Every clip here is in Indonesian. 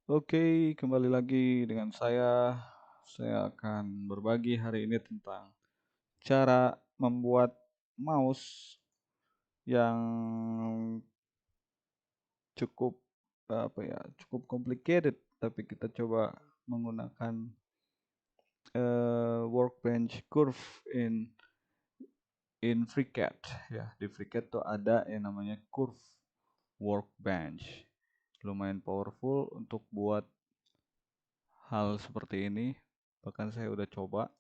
Oke, kembali lagi dengan saya. Saya akan berbagi hari ini tentang cara membuat mouse yang cukup cukup complicated, tapi kita coba menggunakan workbench curve in FreeCAD ya. Di FreeCAD tuh ada yang namanya curve workbench. Lumayan powerful untuk buat hal seperti ini. Bahkan saya udah coba.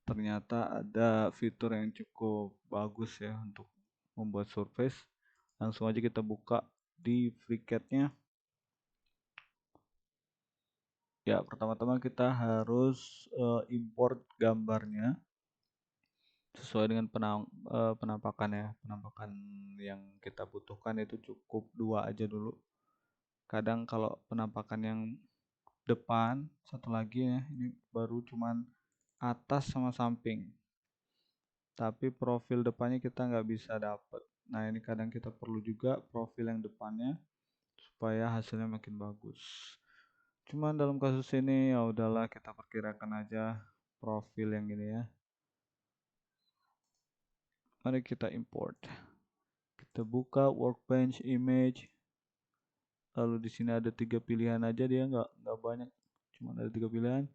Ternyata ada fitur yang cukup bagus ya untuk membuat surface. Langsung aja kita buka di FreeCAD-nya. Ya, pertama-tama kita harus import gambarnya sesuai dengan penampakan ya. Penampakan yang kita butuhkan itu cukup dua aja dulu. Kadang kalau penampakan yang depan, satu lagi ya, ini baru cuman atas sama samping. Tapi profil depannya kita nggak bisa dapet. Nah, ini kadang kita perlu juga profil yang depannya supaya hasilnya makin bagus. Cuman dalam kasus ini ya udahlah, kita perkirakan aja profil yang ini ya. Mari kita import. Kita buka workbench image. Lalu di sini ada 3 pilihan aja, dia nggak banyak. Cuma ada 3 pilihan.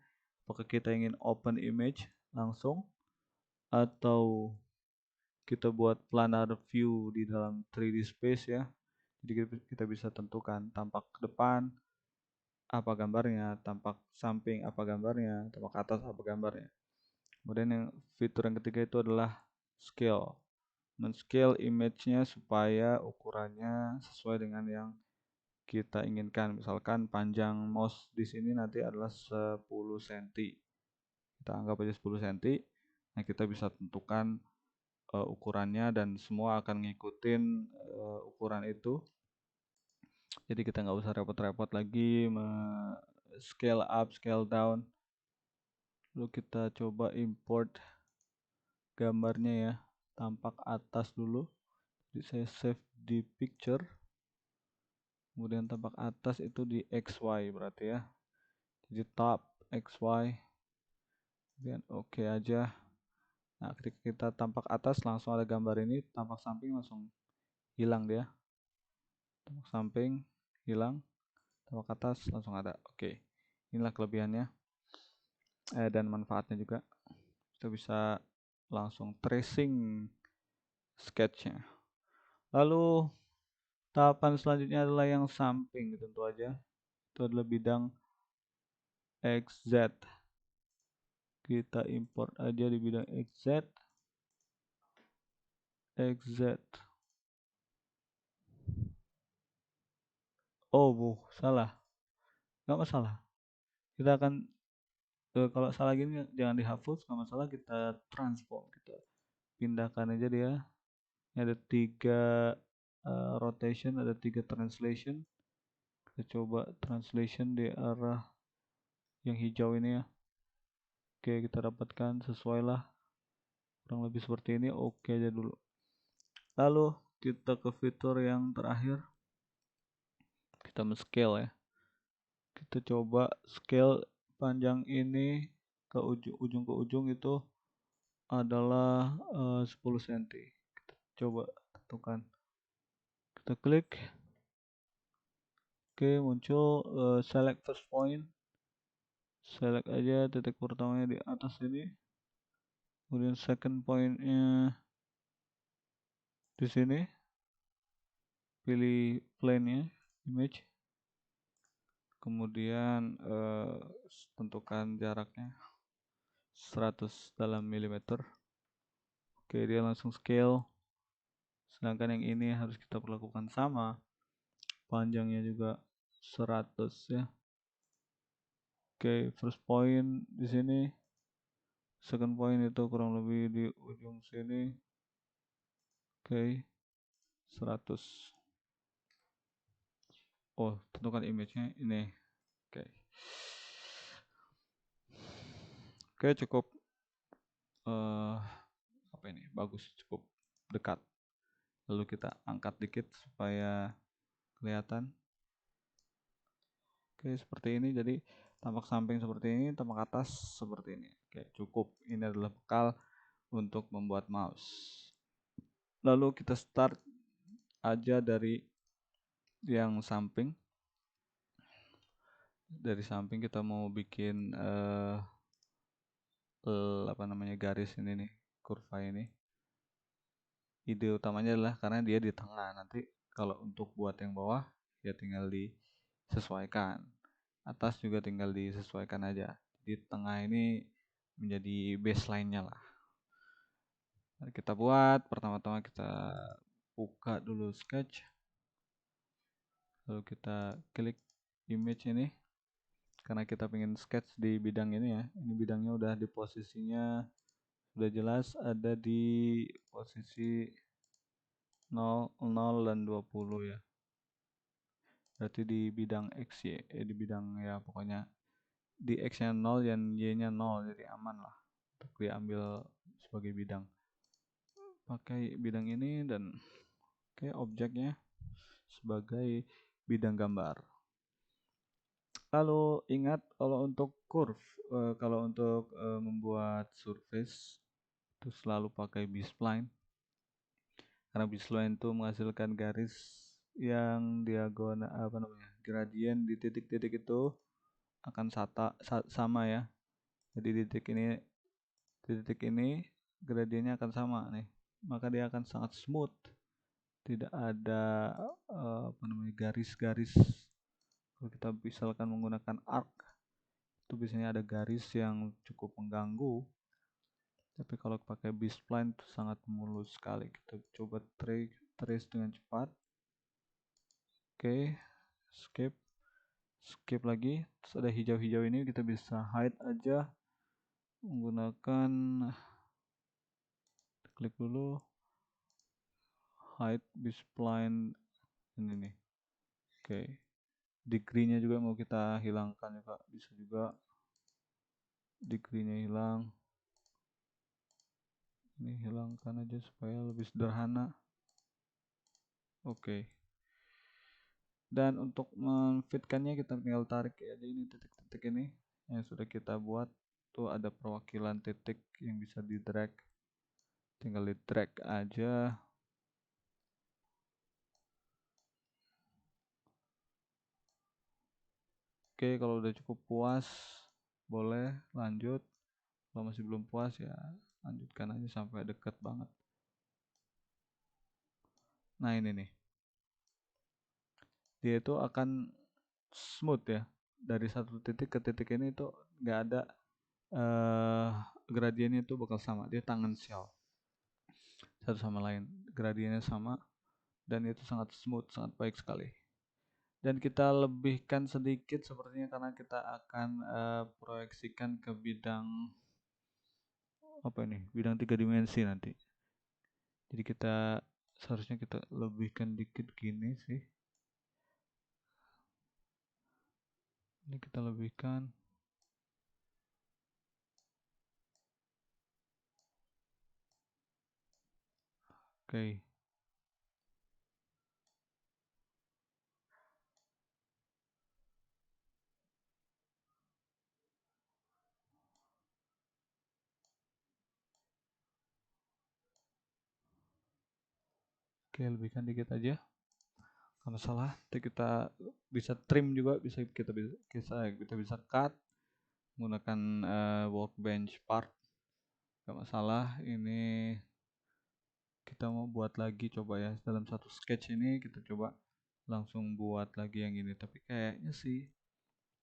Apakah kita ingin open image langsung atau kita buat planar view di dalam 3D space ya. Jadi kita bisa tentukan tampak depan apa gambarnya, tampak samping apa gambarnya, tampak atas apa gambarnya. Kemudian yang fitur yang ketiga itu adalah scale. Men-scale image-nya supaya ukurannya sesuai dengan yang kita inginkan. Misalkan panjang mouse di sini nanti adalah 10 cm. Kita anggap aja 10 cm. Nah, kita bisa tentukan ukurannya dan semua akan ngikutin ukuran itu. Jadi kita nggak usah repot-repot lagi scale up, scale down. Lalu kita coba import gambarnya ya, tampak atas dulu. Jadi saya save di picture, kemudian tampak atas itu di XY berarti ya. Jadi top XY, kemudian oke aja. Nah, ketika kita tampak atas langsung ada gambar ini, tampak samping langsung hilang dia. Tampak samping hilang, tampak atas langsung ada. Oke, inilah kelebihannya dan manfaatnya juga. Kita bisa langsung tracing sketchnya. Lalu tahapan selanjutnya adalah yang samping, tentu aja. Itu adalah bidang XZ. Kita import aja di bidang XZ. XZ. Oh, salah. Nggak masalah. Kita akan kalau salah gini jangan dihapus, nggak masalah. Kita transform, kita pindahkan aja dia. Ini ada 3 rotation, ada 3 translation. Kita coba translation di arah yang hijau ini ya. Oke, kita dapatkan sesuai lah, kurang lebih seperti ini. Oke aja dulu. Lalu kita ke fitur yang terakhir, kita men-scale ya. Kita coba scale panjang ini ke ujung ke ujung itu adalah 10 cm. Kita coba tentukan. Kita klik. Oke, muncul select first point. Select aja titik pertamanya di atas ini. Kemudian second pointnya di sini. Pilih plane-nya, image. Kemudian tentukan jaraknya 100 dalam milimeter. Oke, dia langsung scale. Sedangkan yang ini harus kita perlakukan sama. Panjangnya juga 100 ya. Oke, first point di sini. Second point itu kurang lebih di ujung sini. Oke, 100. Oh, tentukan image-nya ini. Oke. Oke, cukup apa ini? Bagus, cukup dekat. Lalu kita angkat dikit supaya kelihatan. Oke, seperti ini. Jadi tampak samping seperti ini, tampak atas seperti ini. Oke, cukup. Ini adalah bekal untuk membuat mouse. Lalu kita start aja dari yang samping. Dari samping kita mau bikin apa namanya, garis ini nih, kurva ini. Ide utamanya adalah karena dia di tengah. Nanti kalau untuk buat yang bawah ya tinggal disesuaikan. Atas juga tinggal disesuaikan aja. Di tengah ini menjadi baseline-nya lah. Mari kita buat. Pertama-tama kita buka dulu sketch. Lalu kita klik image ini. Karena kita pengen sketch di bidang ini ya. Ini bidangnya udah di posisinya sudah jelas ada di posisi 0, 0 dan 20 ya. Berarti di bidang X Y, di bidang ya pokoknya di X-nya 0 dan Y-nya 0, jadi aman lah untuk diambil sebagai bidang. Pakai bidang ini dan oke, objeknya sebagai bidang gambar. Lalu ingat kalau untuk curve, kalau untuk membuat surface itu selalu pakai B-spline. Karena B-spline itu menghasilkan garis yang diagonal apa namanya, gradien di titik-titik itu akan sama ya. Jadi di titik ini gradiennya akan sama nih. Maka dia akan sangat smooth. Tidak ada apa namanya, garis-garis. Kalau kita misalkan menggunakan arc itu biasanya ada garis yang cukup mengganggu. Tapi kalau pakai B-spline itu sangat mulus sekali. Kita coba trace dengan cepat. Oke, skip lagi. Terus ada hijau-hijau ini kita bisa hide aja menggunakan, klik dulu hide B-spline ini nih. Oke, degree-nya juga mau kita hilangkan juga, bisa juga degree-nya hilang. Ini hilangkan aja supaya lebih sederhana. Oke. Dan untuk memfitkannya kita tinggal tarik aja ini titik-titik ini yang sudah kita buat. Tuh ada perwakilan titik yang bisa di drag. Tinggal di drag aja. Oke, kalau udah cukup puas boleh lanjut. Kalau masih belum puas ya lanjutkan aja sampai deket banget. Nah ini nih, dia itu akan smooth ya, dari satu titik ke titik ini itu nggak ada gradiennya itu bakal sama, dia tangensial satu sama lain, gradiennya sama dan itu sangat smooth, sangat baik sekali. Dan kita lebihkan sedikit sepertinya karena kita akan proyeksikan ke bidang apa ini, bidang 3 dimensi nanti. Jadi kita seharusnya kita lebihkan dikit gini sih. Ini kita lebihkan. Oke. Oke, lebihkan dikit aja. Kalau salah, nanti kita bisa trim juga, kita bisa cut menggunakan workbench part. Gak masalah. Ini kita mau buat lagi, coba ya, dalam satu sketch ini kita coba langsung buat lagi yang ini. Tapi kayaknya sih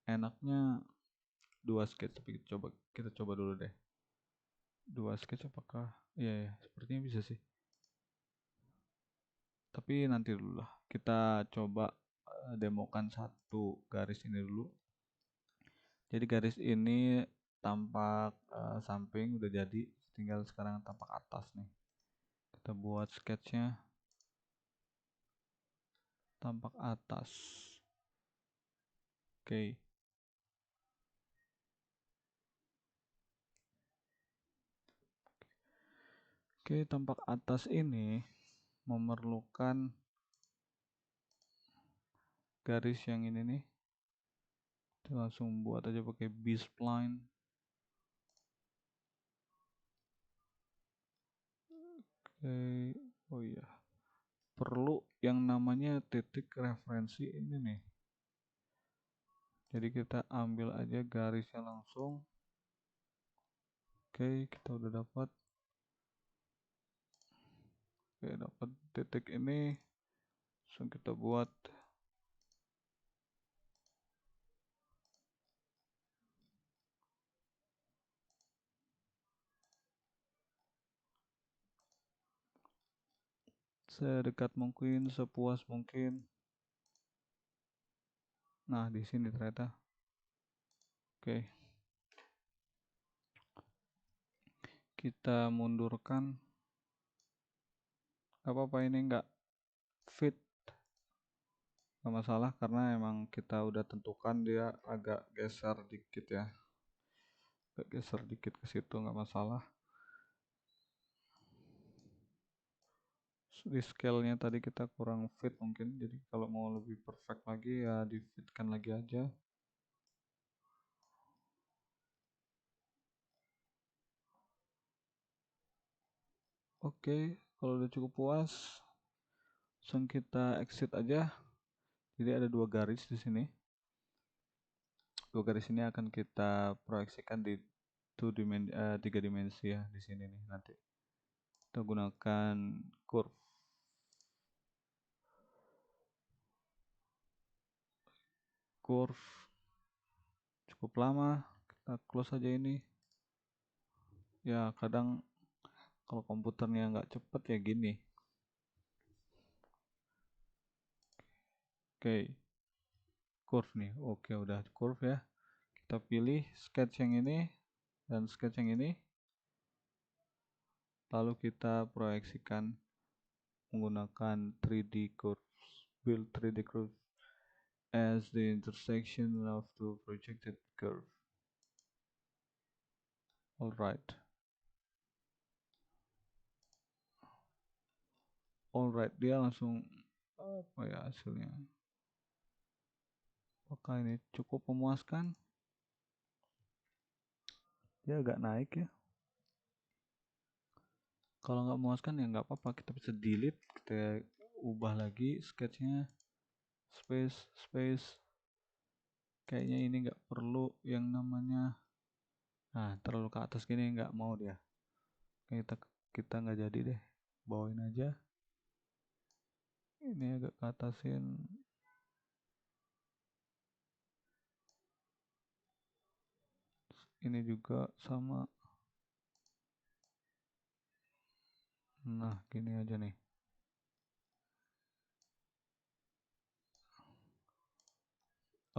enaknya 2 sketch. Tapi kita coba dulu deh. 2 sketch apakah? Iya ya, sepertinya bisa sih. Tapi nanti dulu lah. Kita coba demokan satu garis ini dulu. Jadi garis ini tampak samping udah jadi, tinggal sekarang tampak atas nih. Kita buat sketchnya tampak atas. Oke. Oke, tampak atas ini memerlukan garis yang ini nih. Kita langsung buat aja pakai B-spline. Oke, oh iya, perlu yang namanya titik referensi ini nih. Jadi kita ambil aja garisnya langsung. Oke, kita udah dapat. Oke, dapat titik ini. Langsung kita buat. Sedekat mungkin, sepuas mungkin. Nah, di sini ternyata. Oke. Kita mundurkan. Gak apa-apa, ini nggak fit. Gak masalah karena emang kita udah tentukan dia agak geser dikit ya. Agak geser dikit ke situ nggak masalah. Di scale-nya tadi kita kurang fit mungkin, jadi kalau mau lebih perfect lagi ya di fitkan lagi aja. Oke, kalau udah cukup puas, langsung kita exit aja. Jadi ada dua garis di sini. Dua garis ini akan kita proyeksikan di tiga dimensi ya di sini nih nanti. Kita gunakan curve. Curve cukup lama, kita close aja ini. Ya kadang kalau komputernya nggak cepet ya gini. Oke, curve nih. Oke, udah curve ya. Kita pilih sketch yang ini dan sketch yang ini. Lalu kita proyeksikan menggunakan 3D curves. Build 3D curve as the intersection of two projected curve. Alright. Alright, dia langsung apa ya hasilnya? Apakah ini cukup memuaskan? Dia agak naik ya. Kalau nggak memuaskan ya nggak apa-apa, kita bisa delete, kita ubah lagi sketchnya, space. Kayaknya ini nggak perlu yang namanya, nah terlalu ke atas gini nggak mau dia. Kita nggak jadi deh, bawain aja. Ini agak ke atasin. Ini juga sama. Nah, gini aja nih.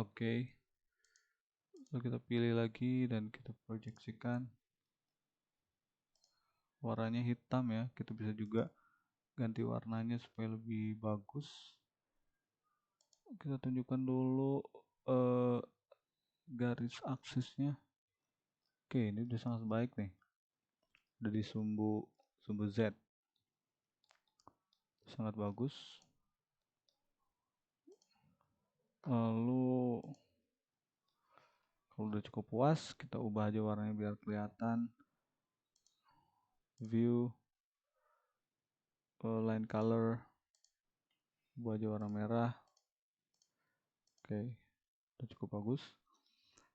Oke. Lalu kita pilih lagi dan kita proyeksikan. Warnanya hitam ya. Kita bisa juga ganti warnanya supaya lebih bagus. Kita tunjukkan dulu garis aksisnya. Oke, ini udah sangat baik nih. Udah di sumbu Z. Sangat bagus. Lalu kalau udah cukup puas, kita ubah aja warnanya biar kelihatan. View, line color, ubah aja warna merah. Oke, udah cukup bagus.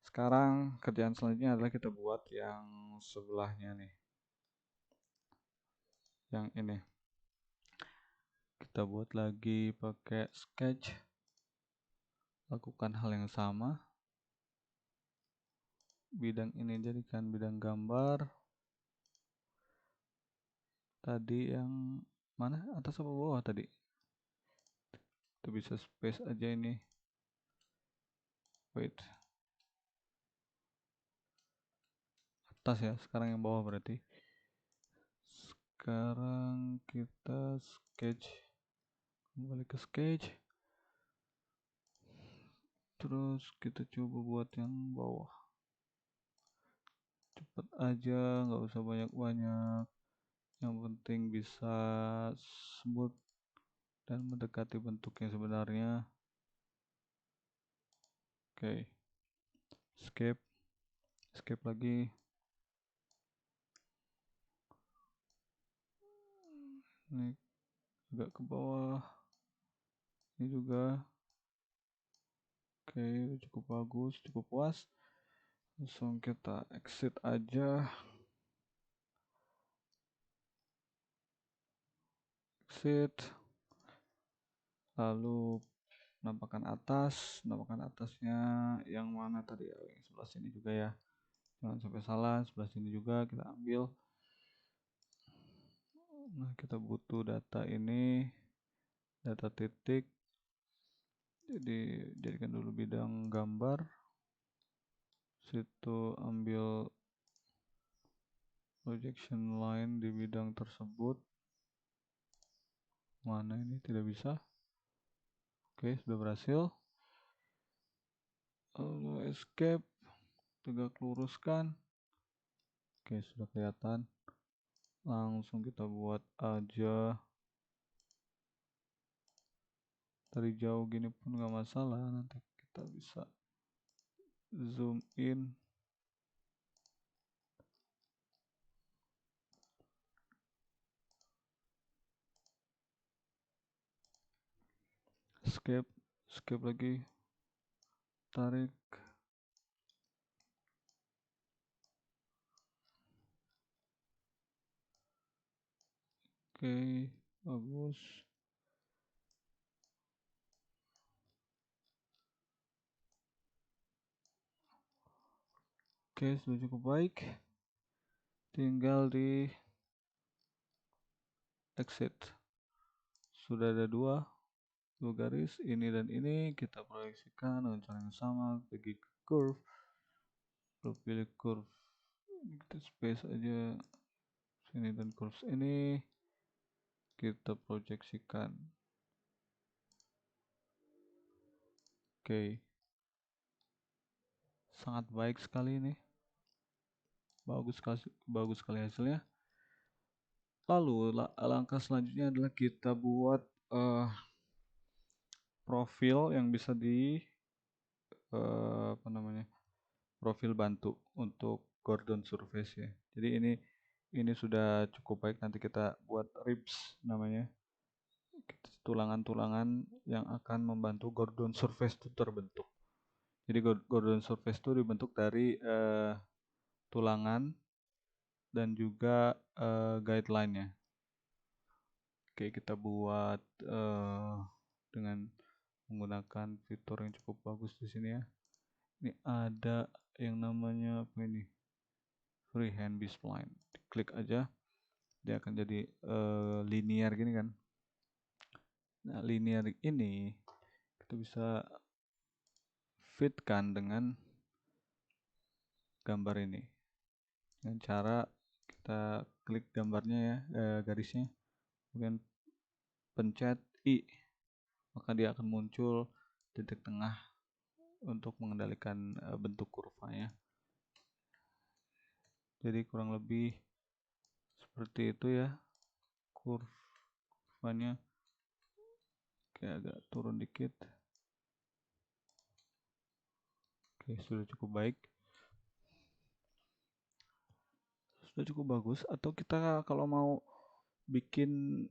Sekarang kerjaan selanjutnya adalah kita buat yang sebelahnya nih. Yang ini. Kita buat lagi pakai sketch. Lakukan hal yang sama. Bidang ini jadikan bidang gambar. Tadi yang mana? Atas apa bawah tadi? Kita bisa space aja ini. Wait. Atas ya, sekarang yang bawah berarti. Sekarang kita sketch. Kembali ke sketch. Terus kita coba buat yang bawah. Cepet aja, nggak usah banyak-banyak. Yang penting bisa smooth dan mendekati bentuk yang sebenarnya. Oke. escape, escape lagi. Ini agak ke bawah, ini juga. Oke, cukup bagus, cukup puas. Langsung kita exit aja. Exit. Lalu nampakkan atasnya yang mana tadi ya, yang sebelah sini juga ya, jangan sampai salah, sebelah sini juga kita ambil. Nah, kita butuh data ini, data titik, jadi jadikan dulu bidang gambar, situ ambil projection line di bidang tersebut. Mana ini tidak bisa. Oke, sudah berhasil. Lalu escape, tegak luruskan. Oke, sudah kelihatan. Langsung kita buat aja dari jauh gini pun nggak masalah, nanti kita bisa zoom in. Escape lagi, tarik. Oke, bagus. Oke, sudah cukup baik. Tinggal di exit. Sudah ada dua garis, ini dan ini. Kita proyeksikan dengan cara yang sama. Pergi ke curve, lalu pilih curve. Ini kita space aja sini, dan curve ini kita proyeksikan. Oke, sangat baik sekali ini. Bagus sekali hasilnya. Lalu langkah selanjutnya adalah kita buat profil yang bisa di profil bantu untuk Gordon surface ya. Jadi ini sudah cukup baik. Nanti kita buat ribs namanya, tulangan-tulangan yang akan membantu Gordon surface itu terbentuk. Jadi Gordon surface itu dibentuk dari tulangan dan juga guideline-nya. Oke, kita buat dengan menggunakan fitur yang cukup bagus di sini ya. Ini ada yang namanya apa ini? Freehand B-spline. Klik aja, dia akan jadi linear gini kan. Nah, linear ini kita bisa fitkan dengan gambar ini dengan cara kita klik gambarnya ya, garisnya, kemudian pencet I, maka dia akan muncul titik tengah untuk mengendalikan bentuk kurvanya. Jadi kurang lebih seperti itu ya kurvanya. Oke, agak turun dikit. Oke, sudah cukup baik, sudah cukup bagus. Atau kita kalau mau bikin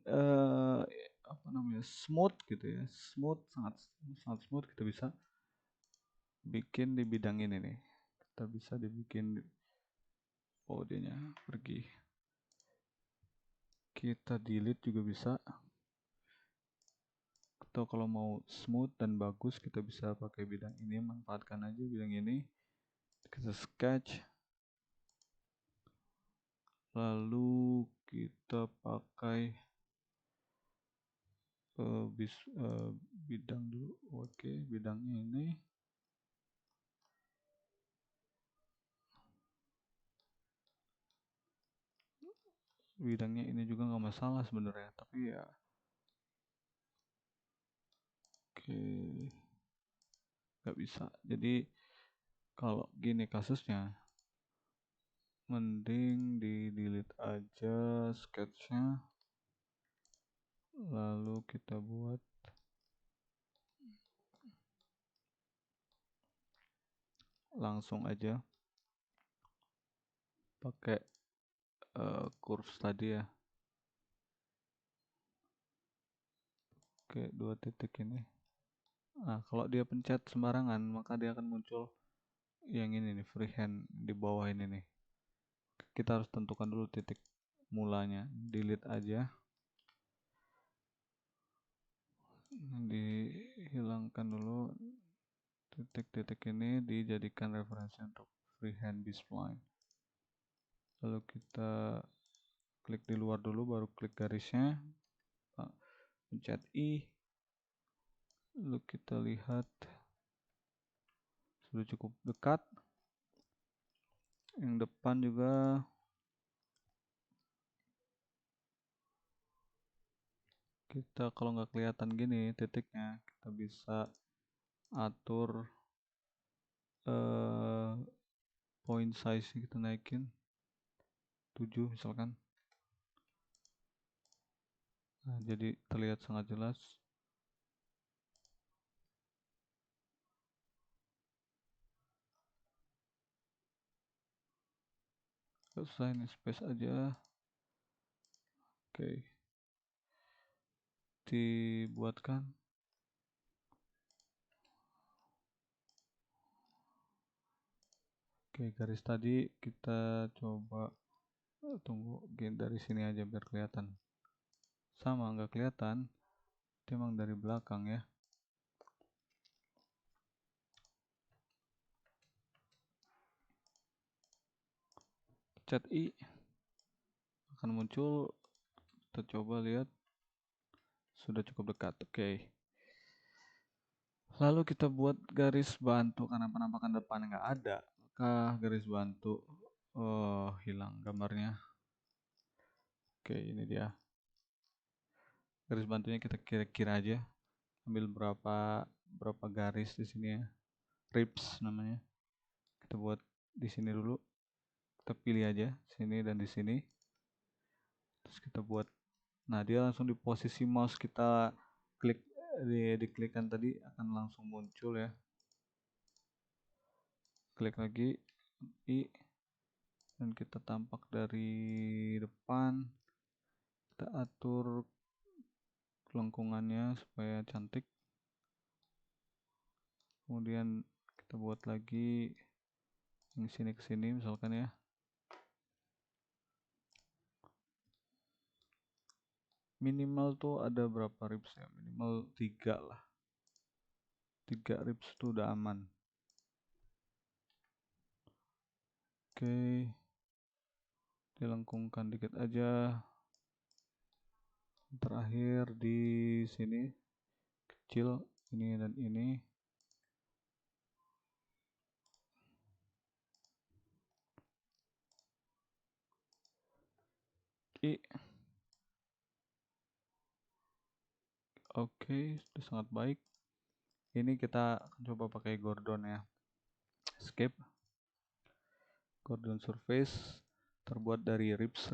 apa namanya, smooth gitu ya, sangat smooth, kita bisa bikin di bidang ini nih. Kita bisa dibikin, dia pergi, kita delete juga bisa. Atau kalau mau smooth dan bagus, kita bisa pakai bidang ini, manfaatkan aja bidang ini. Kita sketch, lalu kita pakai bidang dulu. Oke, bidangnya ini. Bidangnya ini juga nggak masalah sebenarnya, tapi ya oke, nggak bisa. Jadi kalau gini kasusnya, mending di delete aja sketchnya, lalu kita buat langsung aja pakai curves tadi ya. Oke, 2 titik ini. Nah, kalau dia pencet sembarangan, maka dia akan muncul yang ini nih, freehand di bawah ini nih. Kita harus tentukan dulu titik mulanya. Delete aja. Dihilangkan dulu titik-titik ini, dijadikan referensi untuk freehand B-spline. Lalu kita klik di luar dulu, baru klik garisnya, pencet I. Lalu kita lihat sudah cukup dekat. Yang depan juga kita, kalau nggak kelihatan gini titiknya, kita bisa atur point size, kita naikin 7 misalkan. Nah, jadi terlihat sangat jelas. Selesai, ini space aja. Oke, dibuatkan. Oke, garis tadi kita coba tunggu dari sini aja biar kelihatan. Sama, nggak kelihatan, dia emang dari belakang ya. Pencet I, akan muncul. Kita coba lihat, sudah cukup dekat. Oke, lalu kita buat garis bantu, karena penampakan depan nggak ada, maka garis bantu hilang gambarnya. Oke, ini dia garis bantunya. Kita kira-kira aja, ambil berapa garis di sini ya, ribs namanya. Kita buat di sini dulu, kita pilih aja sini dan di sini, terus kita buat. Nah, dia langsung di posisi mouse kita klik, diklikkan tadi akan langsung muncul ya. Klik lagi I, dan kita tampak dari depan. Kita atur kelengkungannya supaya cantik. Kemudian kita buat lagi yang sini ke sini misalkan ya. Minimal tuh ada berapa ribs ya? Minimal 3 lah. 3 ribs tuh udah aman. Oke, dilengkungkan dikit aja. Terakhir di sini kecil, ini dan ini. Oke, sudah sangat baik. Ini kita akan coba pakai Gordon ya. Escape. Gordon surface terbuat dari ribs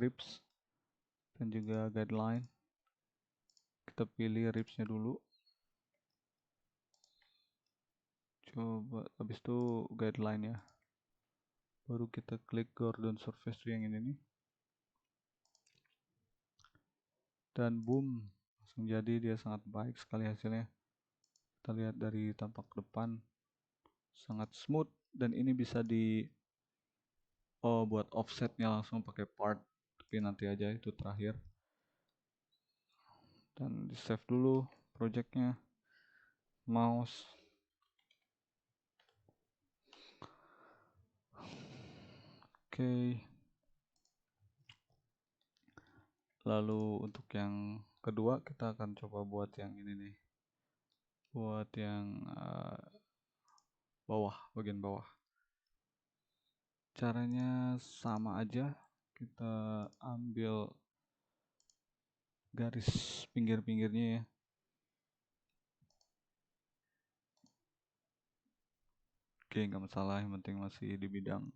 dan juga guideline. Kita pilih ribsnya dulu. Coba habis itu guideline ya. Baru kita klik Gordon surface yang ini nih. Dan boom, langsung jadi. Dia sangat baik sekali hasilnya. Kita lihat dari tampak depan, sangat smooth. Dan ini bisa buat offsetnya langsung pakai part, tapi nanti aja, itu terakhir. Dan di save dulu projectnya, mouse. Oke, lalu untuk yang kedua kita akan coba buat yang ini nih, buat yang bagian bawah. Caranya sama aja, kita ambil garis pinggir-pinggirnya ya. Oke, nggak masalah, yang penting masih di bidang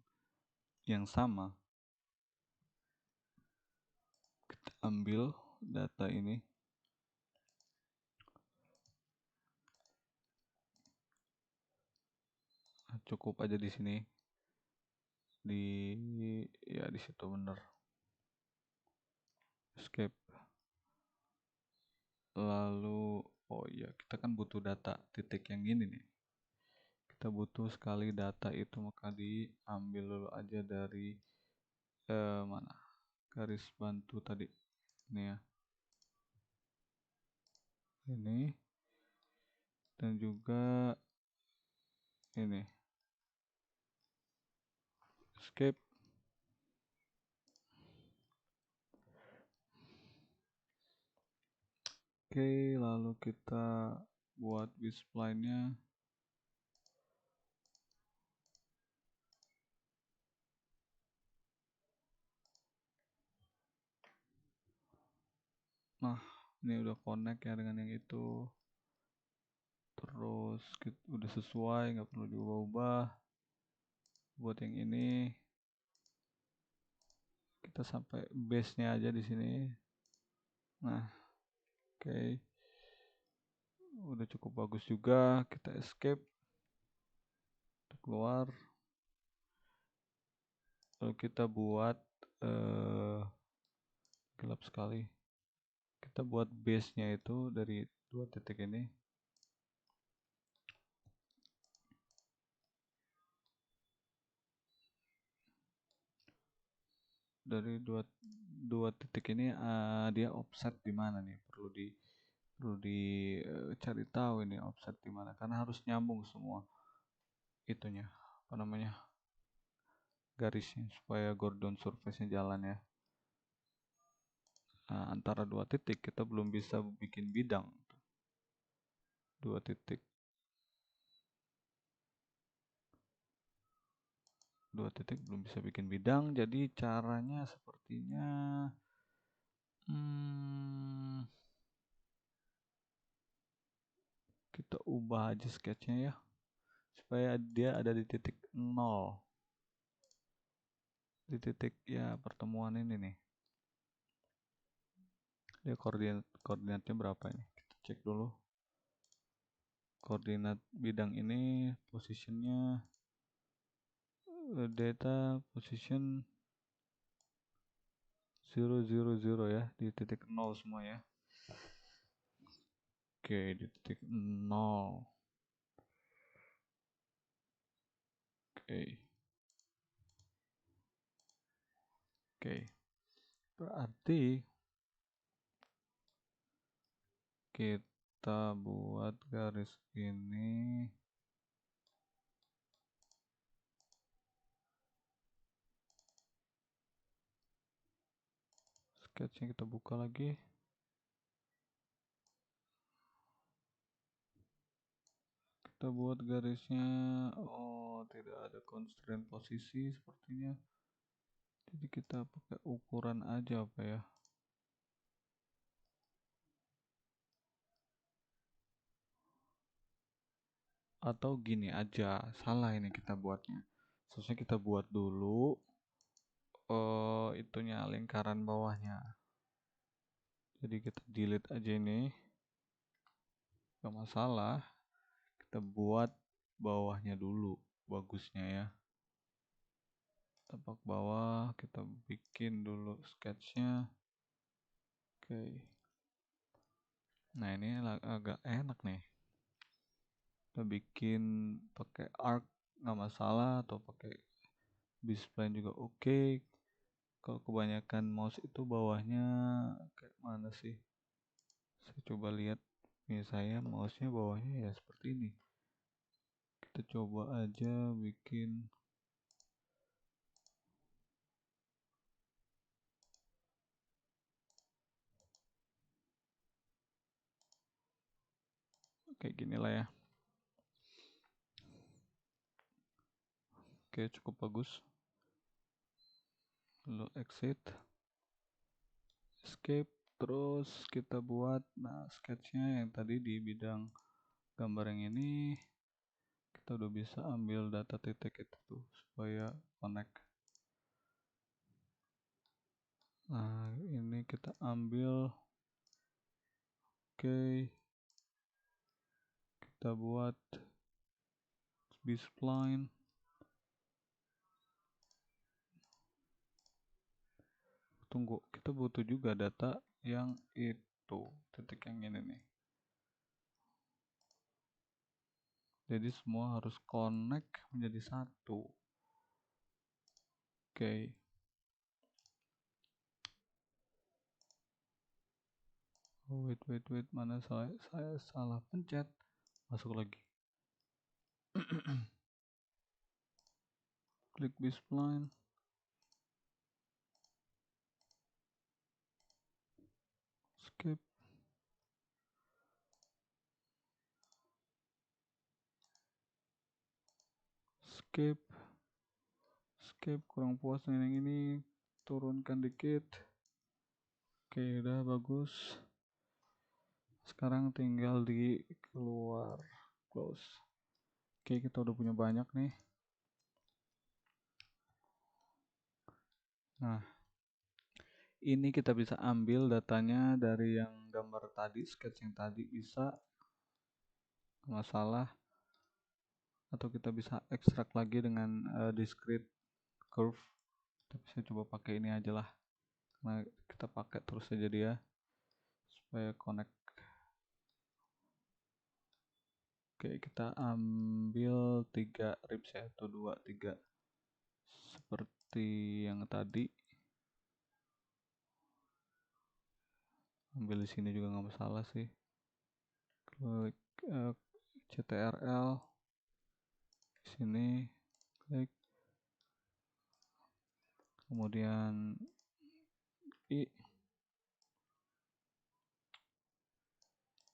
yang sama. Kita ambil data ini, cukup aja di sini, di situ bener. Escape. Lalu oh iya, kita kan butuh data titik yang ini nih. Kita butuh sekali data itu, maka diambil dulu aja dari mana? Garis bantu tadi. Ini ya. Ini dan juga ini. Escape. Oke, lalu kita buat B-spline-nya. Nah, ini udah connect ya dengan yang itu. Terus udah sesuai, nggak perlu diubah-ubah. Buat yang ini kita sampai base-nya aja di sini. Nah, oke. Udah cukup bagus juga. Kita escape. Kita keluar. Lalu kita buat gelap sekali. Kita buat base-nya itu dari 2 titik ini. Dari dua titik ini dia offset di mana nih? Perlu dicari tahu ini offset di mana, karena harus nyambung semua itunya, apa namanya, garisnya, supaya Gordon surface-nya jalan ya. Nah, antara 2 titik kita belum bisa bikin bidang. 2 titik. 2 titik belum bisa bikin bidang, jadi caranya sepertinya kita ubah aja sketchnya ya, supaya dia ada di titik 0, di titik ya pertemuan ini nih. Dia koordinatnya berapa ini? Kita cek dulu. Koordinat bidang ini posisinya data position 000 ya, di titik 0 semua ya. Oke, di titik 0. Oke. Oke. Berarti kita buat garis ini. Sketchnya kita buka lagi. Kita buat garisnya. Oh, tidak ada constraint posisi sepertinya. Jadi kita pakai ukuran aja apa ya? Atau gini aja, salah ini kita buatnya. Seharusnya kita buat dulu itunya, lingkaran bawahnya. Jadi kita delete aja ini, gak masalah. Kita buat bawahnya dulu, bagusnya ya. Tapak bawah, kita bikin dulu sketchnya. Oke. Nah ini agak enak nih. Kita bikin pakai arc nggak masalah, atau pakai B-spline juga oke. Kalau kebanyakan mouse itu bawahnya kayak mana sih? Saya coba lihat. Ini saya mouse-nya bawahnya ya seperti ini. Kita coba aja bikin. Kayak gini lah ya. Oke, cukup bagus. Lalu exit, escape, terus kita buat sketchnya yang tadi di bidang gambar yang ini. Kita udah bisa ambil data titik itu tuh supaya connect. Nah ini kita ambil. Oke, kita buat B-spline. Tunggu, kita butuh juga data yang itu, titik yang ini nih. Jadi semua harus connect menjadi satu. Oke. Oh, wait, mana saya salah pencet. Masuk lagi. Klik B-spline. Skip. Skip, kurang puas dengan yang ini, turunkan dikit. Oke, udah bagus. Sekarang tinggal di keluar, close. Oke, kita udah punya banyak nih. Nah, ini kita bisa ambil datanya dari yang gambar tadi, sketch yang tadi, bisa masalah. Atau kita bisa ekstrak lagi dengan discrete curve. Tapi saya coba pakai ini aja lah, karena kita pakai terus aja dia supaya connect. Oke, kita ambil 3 ribs ya, 1, 2, 3 seperti yang tadi. Ambil di sini juga nggak masalah sih. Klik CTRL di sini, klik, kemudian I.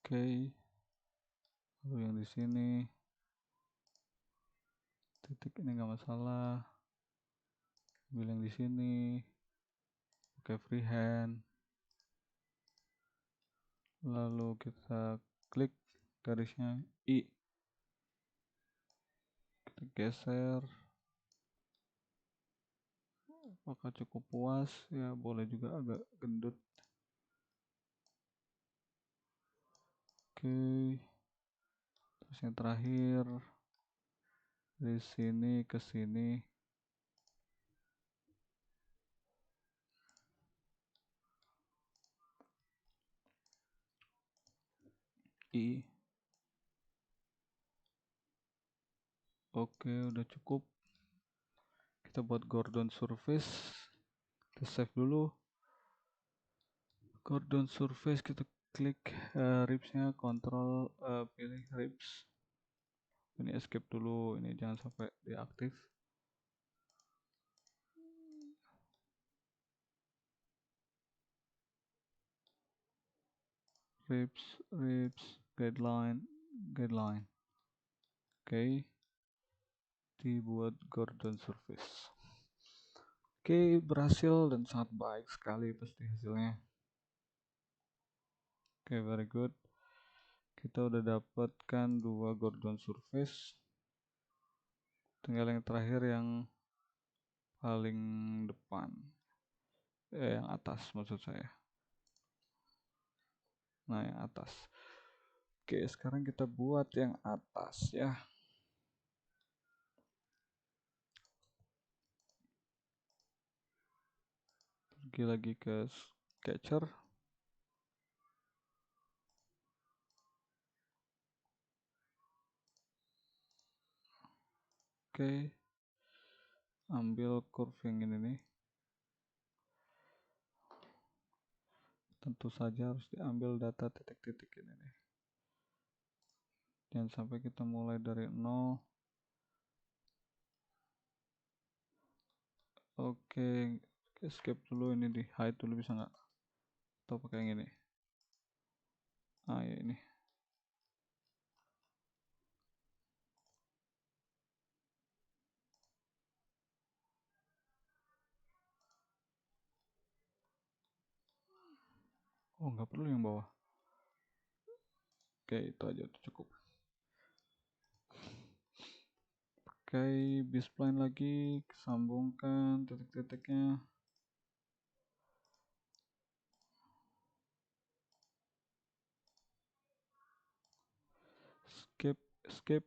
Oke, lalu yang di sini titik ini nggak masalah. Ambil yang di sini pakai freehand, lalu kita klik garisnya I, kita geser. Apakah cukup puas? Ya, boleh juga agak gendut. Oke, terus yang terakhir dari sini ke sini. I. Oke, udah cukup. Kita buat Gordon surface. Kita save dulu. Gordon surface, kita klik ribsnya, kontrol pilih ribs. Ini escape dulu, ini jangan sampai diaktif. Ribs, guideline. Oke, dibuat Gordon surface. Oke, berhasil dan sangat baik sekali pasti hasilnya. Oke, very good. Kita udah dapatkan 2 Gordon surface. Tinggal yang terakhir yang paling depan. Yang atas maksud saya. Nah, yang atas. Oke, sekarang kita buat yang atas ya. Pergi lagi ke sketcher. Oke, ambil curve yang ini nih. Tentu saja harus diambil data titik-titik ini nih. Jangan sampai kita mulai dari 0. Oke, escape dulu, ini di hide dulu bisa nggak? Atau pakai yang ini? Ah ya, ini. Oh, nggak perlu yang bawah. Oke, itu aja udah cukup. Oke, B-spline lagi, sambungkan titik-titiknya. Skip.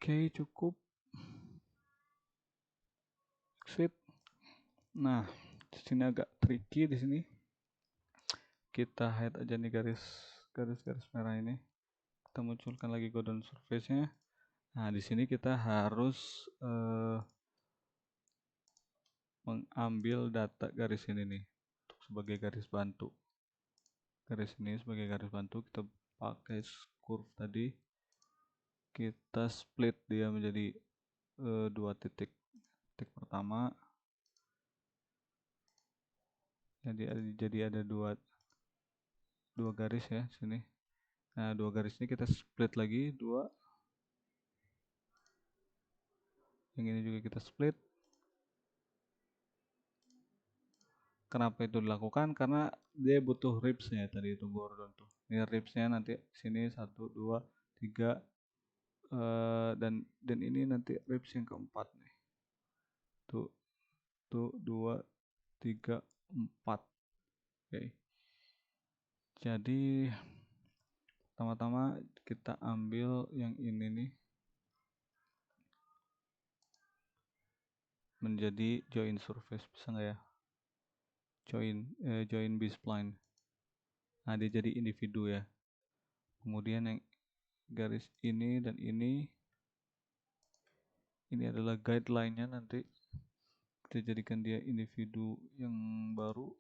Oke, cukup. Exit. Nah, di sini agak tricky di sini. Kita hide aja nih garis merah ini. Kita munculkan lagi Gordon surface-nya. Nah, di sini kita harus mengambil data garis ini nih untuk sebagai garis bantu. Garis ini sebagai garis bantu kita pakai curve tadi. Kita split dia menjadi dua titik. Titik pertama. Jadi ada dua garis ya sini. Nah, dua garis ini kita split lagi dua. Yang ini juga kita split. Kenapa itu dilakukan? Karena dia butuh ribsnya tadi itu Gordon tuh. Ini ribsnya nanti sini 1, 2, 3 dan ini nanti ribs yang keempat nih. Tuh 2, 3, 4. Oke. Jadi pertama-tama kita ambil yang ini nih menjadi join surface, bisa nggak ya? Join B-spline. Nah, dia jadi individu ya. Kemudian yang garis ini dan ini adalah guideline-nya, nanti kita jadikan dia individu yang baru.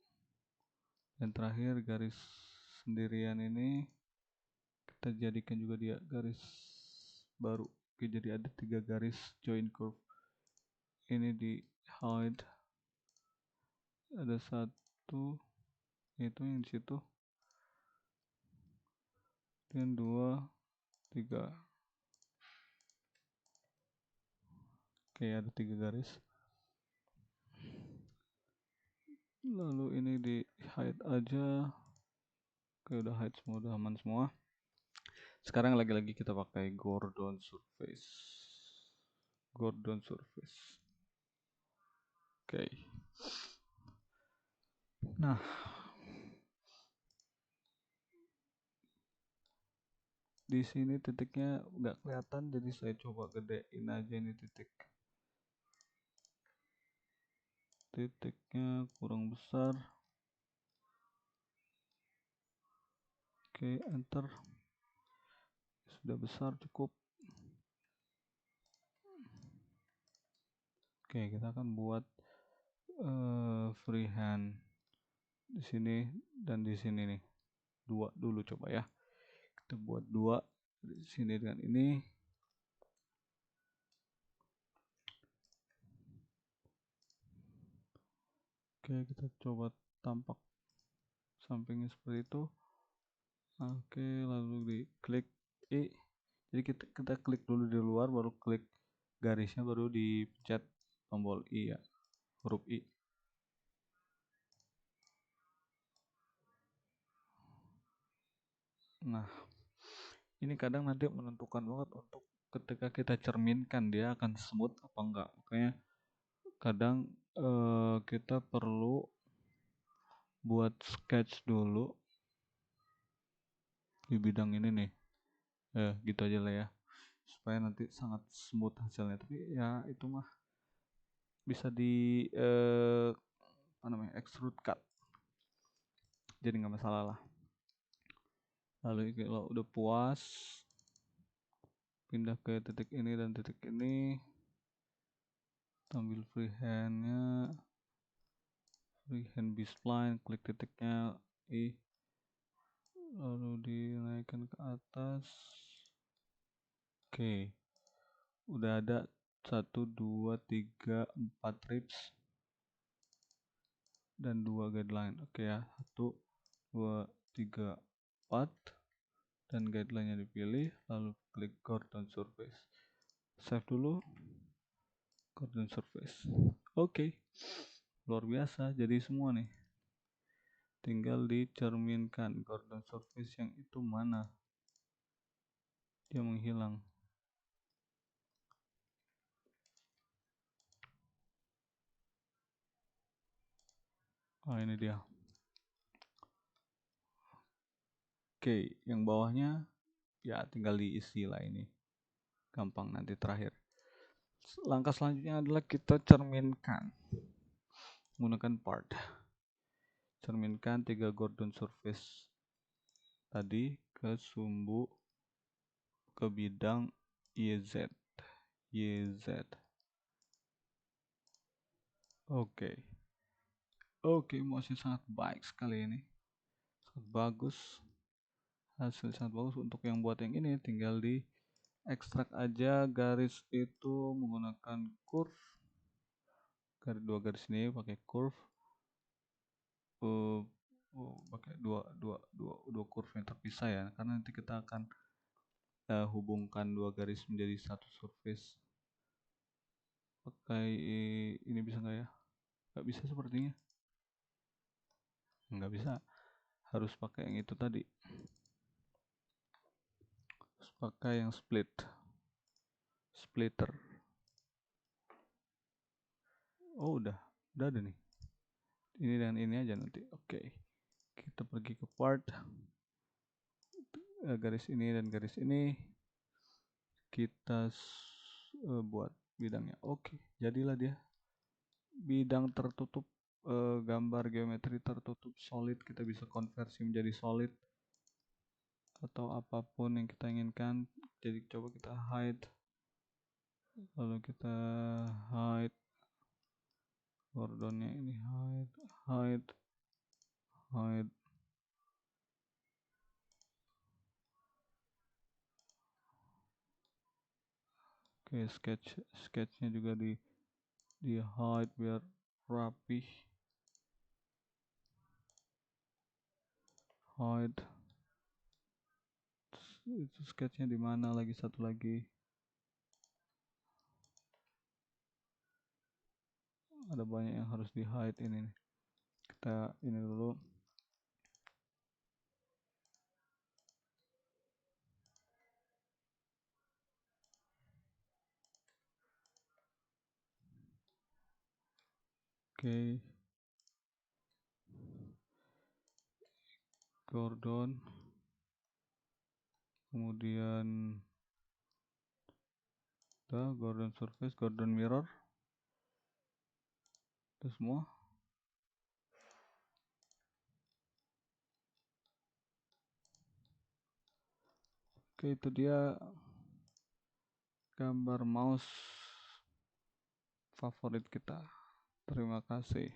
Dan terakhir garis sendirian ini kita jadikan juga dia garis baru. Oke, jadi ada 3 garis join curve. Ini di hide, ada 1 itu yang di situ, dan 2, 3. Oke, ada 3 garis. Lalu ini di hide aja. Oke, udah hide semua, udah aman semua. Sekarang lagi-lagi kita pakai Gordon surface. Oke. Nah, di sini titiknya nggak kelihatan, jadi saya coba gedein aja ini titiknya kurang besar. Oke, enter. Sudah besar, cukup. Oke, kita akan buat freehand di sini dan di sini nih. 2 dulu coba ya. Kita buat 2 di sini dengan ini. Oke, kita coba tampak sampingnya seperti itu. Oke, lalu di klik I. Jadi kita klik dulu di luar, baru klik garisnya, baru dipencet tombol I ya, huruf I. Nah, ini kadang nanti menentukan banget untuk ketika kita cerminkan dia akan smooth apa enggak. Makanya kadang kita perlu buat sketch dulu di bidang ini nih. Gitu aja lah ya, supaya nanti sangat smooth hasilnya. Tapi ya itu mah bisa di extrude cut, jadi nggak masalah lah. Lalu kalau udah puas, pindah ke titik ini dan titik ini, ambil freehand B-spline, klik titiknya I, lalu dinaikkan ke atas. Oke, udah ada 1, 2, 3, 4 ribs dan 2 guideline. Oke ya, 1, 2, 3, 4, dan guideline-nya dipilih, lalu klik Gordon surface. Save dulu, Gordon surface. Oke, luar biasa, jadi semua nih. Tinggal dicerminkan Gordon surface yang itu mana, dia menghilang. Oh, ini dia. Oke, yang bawahnya ya tinggal diisi lah ini. gampang nanti terakhir. Langkah selanjutnya adalah kita cerminkan menggunakan part. Cerminkan 3 Gordon surface tadi ke sumbu ke bidang YZ. Oke, masih sangat baik sekali ini. Sangat bagus. Hasil sangat bagus. Untuk yang buat yang ini tinggal di ekstrak aja garis itu menggunakan curve. Dua garis ini pakai curve. Pakai dua curve yang terpisah ya, karena nanti kita akan hubungkan dua garis menjadi satu surface. Pakai ini bisa nggak ya? Nggak bisa sepertinya. Nggak bisa. Harus pakai yang itu tadi. Harus pakai yang splitter. Oh udah ada nih. Ini dan ini aja nanti. Oke. Kita pergi ke part. Garis ini dan garis ini. Kita buat bidangnya. Oke, jadilah dia. Bidang tertutup, gambar geometri tertutup solid, kita bisa konversi menjadi solid atau apapun yang kita inginkan. Jadi coba kita hide, lalu kita hide Gordonnya ini, hide. Oke, sketchnya juga di hide biar rapih. Hide. Itu sketchnya di mana lagi, satu lagi. Ada banyak yang harus di hide ini nih. Kita ini dulu. Oke. Gordon. Kemudian Gordon surface, Gordon mirror. Itu semua. Oke, itu dia gambar mouse favorit kita. Terima kasih.